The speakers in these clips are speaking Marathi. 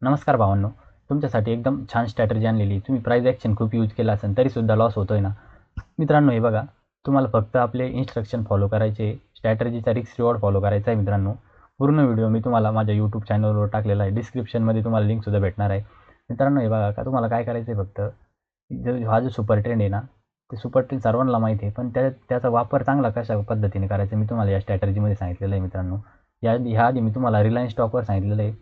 नमस्कार भावांनो, तुमच्यासाठी एकदम छान स्ट्रॅटेजी आणलेली. तुम्ही प्राइस ॲक्शन खूप यूज केला असेल तरीसुद्धा लॉस होतोय ना? मित्रांनो हे बघा, तुम्हाला फक्त आपले इन्स्ट्रक्शन फॉलो करायचे, स्ट्रॅटेजीचा रिस्क रिवॉर्ड फॉलो करायचा आहे मित्रांनो. पूर्ण व्हिडिओ मी तुम्हाला माझ्या यूट्यूब चॅनलवर टाकलेला आहे. डिस्क्रिप्शनमध्ये तुम्हाला लिंकसुद्धा भेटणार आहे. मित्रांनो हे बघा, का तुम्हाला काय करायचं आहे फक्त, हा जो सुपर ट्रेंड आहे ना, ते सुपर ट्रेंड सर्वांना माहिती आहे. पण त्याचा वापर चांगला कशा पद्धतीने करायचा मी तुम्हाला या स्ट्रॅटेजीमध्ये सांगितलेलं आहे मित्रांनो. ह्याआधी मी तुम्हाला रिलायन्स स्टॉकवर सांगितलेलं आहे.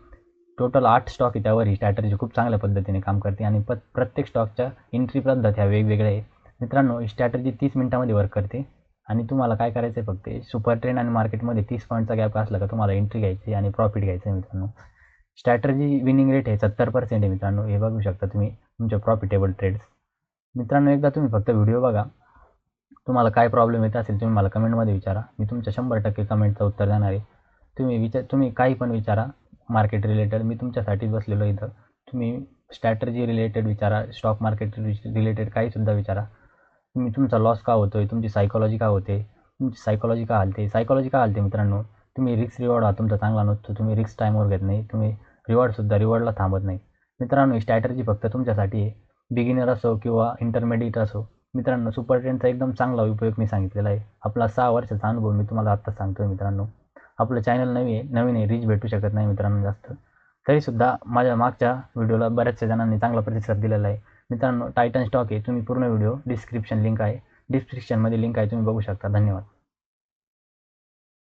टोटल 8 स्टॉक आहे, त्यावर ही स्ट्रॅटेजी खूप चांगल्या पद्धतीने काम करते आणि प्रत्येक स्टॉकच्या एंट्री पद्धत ह्या वेगवेगळ्या आहे. मित्रांनो ही स्ट्रॅटेजी 30 मिनिटामध्ये वर्क करते आणि तुम्हाला काय करायचं आहे फक्त सुपर ट्रेंड आणि मार्केटमध्ये 30 पॉईंटचा गॅप असला का तुम्हाला एंट्री घ्यायची आणि प्रॉफिट घ्यायचं आहे मित्रांनो. स्ट्रॅटेजी विनिंग रेट आहे 70% आहे मित्रांनो. हे बघू शकता तुम्ही तुमच्या प्रॉफिटेबल ट्रेड्स. मित्रांनो एकदा तुम्ही फक्त व्हिडिओ बघा. तुम्हाला काय प्रॉब्लेम येत असेल तुम्ही मला कमेंटमध्ये विचारा. मी तुमच्या 100% कमेंटचं उत्तर देणार आहे. तुम्ही काही पण विचारा मार्केट रिलेटेड. मी तुमच्यासाठी बसलेलो इथं. तुम्ही स्ट्रॅटेजी रिलेटेड विचारा, स्टॉक मार्केट रिलेटेड काहीसुद्धा विचारा. तुम्ही तुमचा लॉस का होतोय, तुमची सायकॉलॉजी का होते, तुमची सायकॉलॉजी का हालते. सायकॉलॉजी का हालते मित्रांनो? तुम्ही रिस्क रिवॉर्ड हा तुमचा चांगला नसतो. तुम्ही रिस्क टाईमवर घेत नाही. तुम्ही रिवॉर्डला थांबत नाही. मित्रांनो ही स्ट्रॅटेजी फक्त तुमच्यासाठी आहे. बिगिनर असो किंवा इंटरमिडिएट असो. मित्रांनो सुपर ट्रेंडचा एकदम चांगला उपयोग मी सांगितलेला आहे. आपला 6 वर्षाचा अनुभव मी तुम्हाला आत्ताच सांगतोय मित्रांनो. आपलं चॅनल नवीन आहे, रीच भेटू शकत नाही मित्रांनो जास्त. तरीसुद्धा माझ्या मागच्या व्हिडिओला बऱ्याचशा जणांनी चांगला प्रतिसाद दिलेला आहे. मित्रांनो टायटन स्टॉक आहे. तुम्ही पूर्ण व्हिडिओ डिस्क्रिप्शनमध्ये लिंक आहे, तुम्ही बघू शकता. धन्यवाद.